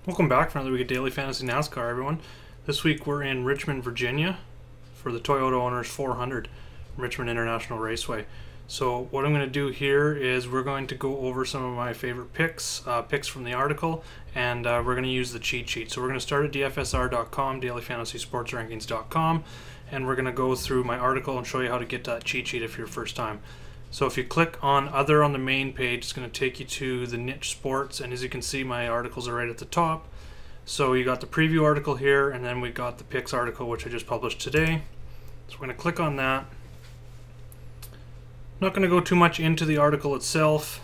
Welcome back for another week of Daily Fantasy NASCAR, everyone. This week we're in Richmond, Virginia for the Toyota Owners 400 Richmond International Raceway. So what I'm going to do here is we're going to go over some of my favorite picks from the article, and we're going to use the cheat sheet. So we're going to start at dfsr.com, dailyfantasysportsrankings.com, and we're going to go through my article and show you how to get that cheat sheet if you're first time. So if you click on Other on the main page, it's going to take you to the niche sports, and as you can see, my articles are right at the top. So you got the preview article here, and then we got the picks article, which I just published today. So we're going to click on that. I'm not going to go too much into the article itself,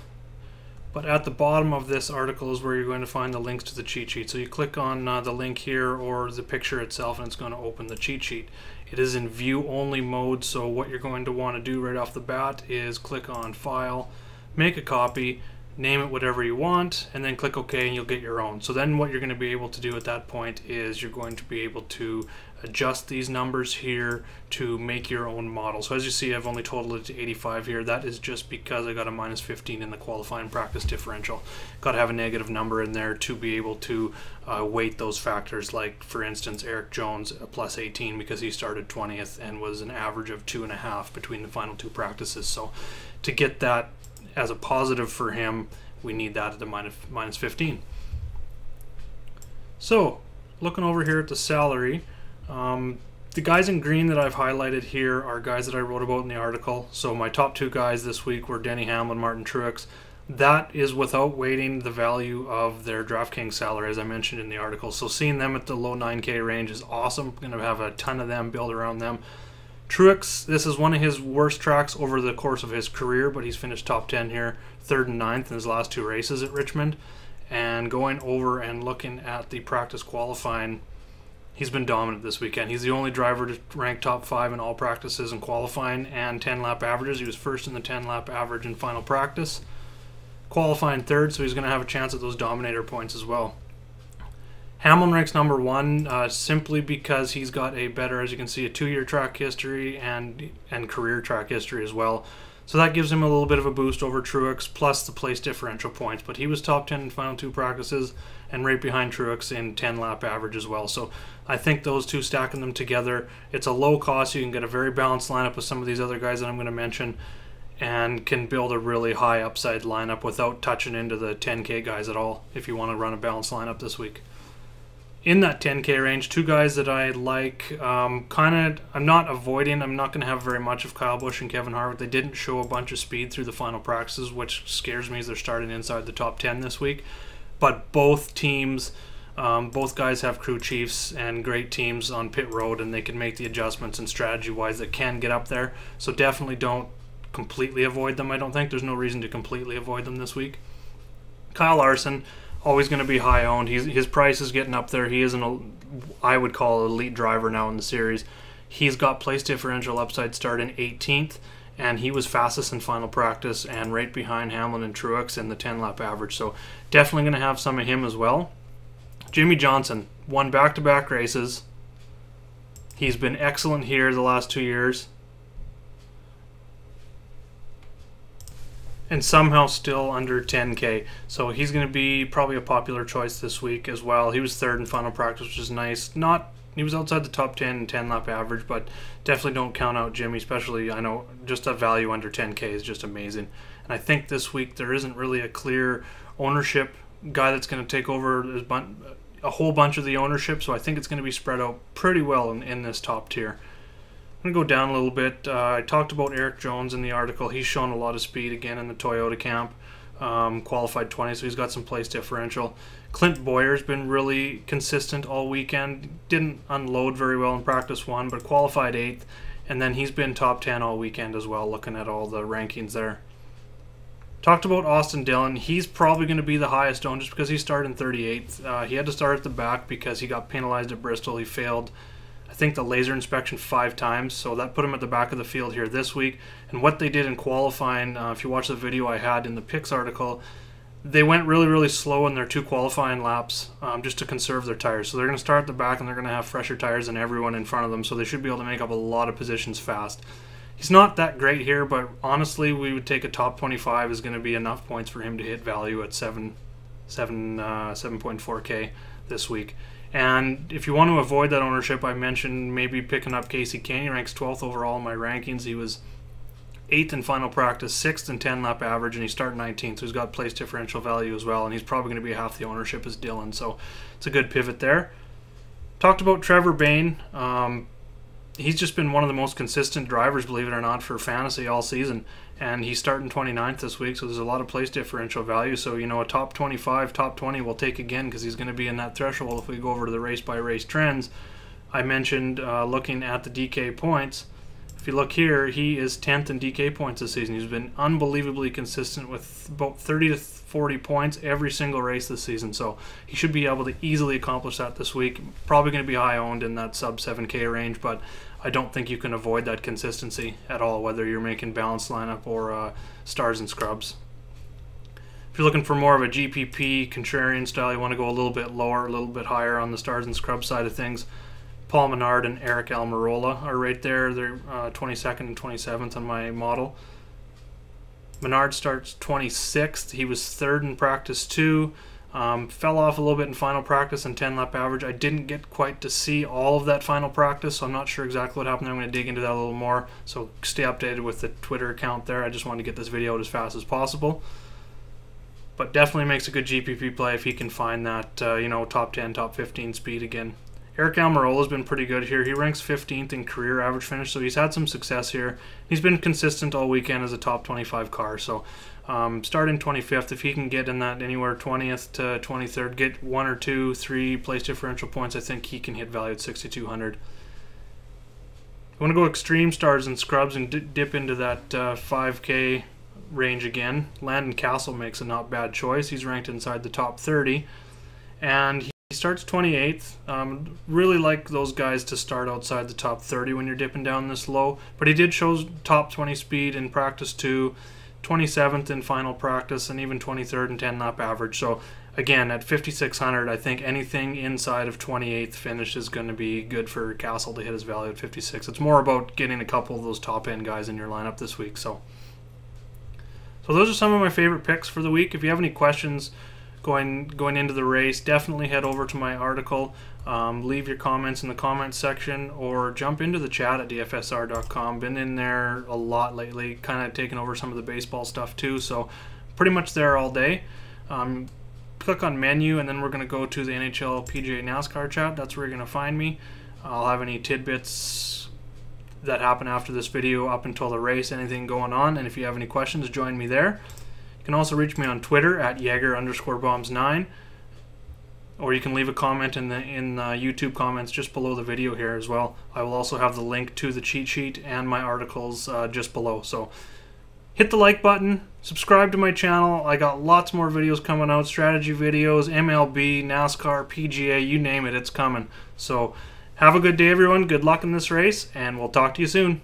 but at the bottom of this article is where you're going to find the links to the cheat sheet. So you click on the link here or the picture itself, and it's going to open the cheat sheet. It is in view only mode, so what you're going to want to do right off the bat is click on File, make a copy, name it whatever you want, and then click OK and you'll get your own. So then what you're going to be able to do at that point is you're going to be able to adjust these numbers here to make your own model. So as you see, I've only totaled it to 85 here. That is just because I got a minus 15 in the qualifying practice differential. Got to have a negative number in there to be able to weight those factors, like for instance Eric Jones a plus 18 because he started 20th and was an average of 2.5 between the final two practices. So to get that as a positive for him, we need that at the minus 15. So looking over here at the salary, the guys in green that I've highlighted here are guys that I wrote about in the article. So my top two guys this week were Denny Hamlin, Martin Truex. That is without weighting the value of their DraftKings salary, as I mentioned in the article. So seeing them at the low 9K range is awesome. I'm going to have a ton of them built around them. Truex, this is one of his worst tracks over the course of his career, but he's finished top 10 here, 3rd and 9th in his last two races at Richmond. And going over and looking at the practice qualifying, he's been dominant this weekend. He's the only driver to rank top 5 in all practices and qualifying and 10-lap averages. He was first in the 10-lap average in final practice. Qualifying 3rd, so he's going to have a chance at those dominator points as well. Hamlin ranks number 1 simply because he's got a better, as you can see, a 2-year track history and career track history as well. So that gives him a little bit of a boost over Truex, plus the place differential points. But he was top 10 in final two practices and right behind Truex in 10-lap average as well. So I think those two, stacking them together, it's a low cost. You can get a very balanced lineup with some of these other guys that I'm going to mention and can build a really high upside lineup without touching into the 10K guys at all if you want to run a balanced lineup this week. In that 10K range, two guys that I like, I'm not avoiding. I'm not going to have very much of Kyle Busch and Kevin Harvick. They didn't show a bunch of speed through the final practices, which scares me as they're starting inside the top 10 this week. But both teams, both guys have crew chiefs and great teams on pit road, and they can make the adjustments and strategy-wise that can get up there. So definitely don't completely avoid them, I don't think. There's no reason to completely avoid them this week. Kyle Larson, always going to be high owned. His price is getting up there. He is I would call an elite driver now in the series. He's got place differential upside starting 18th, and he was fastest in final practice and right behind Hamlin and Truex in the 10-lap average. So definitely going to have some of him as well. Jimmy Johnson won back-to-back races. He's been excellent here the last 2 years, and somehow still under 10K. So he's going to be probably a popular choice this week as well. He was 3rd in final practice, which is nice. He was outside the top 10 and 10-lap average, but definitely don't count out Jimmy, especially, I know, just a value under 10K is just amazing. And I think this week there isn't really a clear ownership guy that's going to take over a whole bunch of the ownership, so I think it's going to be spread out pretty well in this top tier. I'm going to go down a little bit. I talked about Eric Jones in the article. He's shown a lot of speed again in the Toyota camp. Qualified 20, so he's got some place differential. Clint Boyer's been really consistent all weekend. Didn't unload very well in practice 1, but qualified 8th. And then he's been top 10 all weekend as well, looking at all the rankings there. Talked about Austin Dillon. He's probably going to be the highest owned just because he started in 38th. He had to start at the back because he got penalized at Bristol. He failed, I think, the laser inspection 5 times, so that put him at the back of the field here this week. And what they did in qualifying, if you watch the video I had in the picks article, they went really, really slow in their 2 qualifying laps just to conserve their tires. So they're going to start at the back, and they're going to have fresher tires than everyone in front of them, so they should be able to make up a lot of positions fast. He's not that great here, but honestly, we would take a top 25 is going to be enough points for him to hit value at 7 7.4K this week. And if you want to avoid that ownership, I mentioned maybe picking up Casey Kane. He ranks 12th overall in my rankings. He was 8th in final practice, 6th in 10-lap average, and he's starting 19th, so he's got place differential value as well, and he's probably going to be half the ownership as Dylan, so it's a good pivot there. Talked about Trevor Bayne. He's just been one of the most consistent drivers, believe it or not, for fantasy all season, and he's starting 29th this week, so there's a lot of place differential value. So, you know, a top 25, top 20 we'll take again because he's going to be in that threshold if we go over to the race-by-race trends. I mentioned looking at the DK points. If you look here, he is 10th in DK points this season. He's been unbelievably consistent with about 30 to 40 points every single race this season, so he should be able to easily accomplish that this week. Probably going to be high owned in that sub 7K range, but I don't think you can avoid that consistency at all, whether you're making balanced lineup or stars and scrubs. If you're looking for more of a GPP contrarian style, you want to go a little bit lower, a little bit higher on the stars and scrubs side of things. Paul Menard and Eric Almirola are right there. They're 22nd and 27th on my model. Menard starts 26th. He was 3rd in practice 2. Fell off a little bit in final practice and 10-lap average. I didn't get quite to see all of that final practice, so I'm not sure exactly what happened there. I'm going to dig into that a little more, so stay updated with the Twitter account there. I just wanted to get this video out as fast as possible. But definitely makes a good GPP play if he can find that you know, top 10, top 15 speed again. Eric Almirola has been pretty good here. He ranks 15th in career average finish, so he's had some success here. He's been consistent all weekend as a top 25 car, so starting 25th, if he can get in that anywhere 20th to 23rd, get 1 or 2, 3 place differential points, I think he can hit value at 6,200. You want to go extreme stars and scrubs and dip into that 5K range again. Landon Castle makes a not bad choice. He's ranked inside the top 30, and he starts 28th. Really like those guys to start outside the top 30 when you're dipping down this low, but he did show top 20 speed in practice 2, 27th in final practice, and even 23rd in 10-lap average. So again, at 5,600, I think anything inside of 28th finish is going to be good for Castle to hit his value at 56. It's more about getting a couple of those top end guys in your lineup this week. So those are some of my favorite picks for the week. If you have any questions going into the race, definitely head over to my article. Leave your comments in the comments section or jump into the chat at dfsr.com. Been in there a lot lately, kind of taking over some of the baseball stuff too, so pretty much there all day. Click on menu, and then we're going to go to the NHL PGA NASCAR chat. That's where you're going to find me. I'll have any tidbits that happen after this video up until the race, anything going on, and if you have any questions, join me there. You can also reach me on Twitter at Jaeger_bombs9, or you can leave a comment in the YouTube comments just below the video here as well. I will also have the link to the cheat sheet and my articles just below. So hit the like button, subscribe to my channel. I got lots more videos coming out, strategy videos, MLB, NASCAR, PGA, you name it, it's coming. So have a good day, everyone. Good luck in this race, and we'll talk to you soon.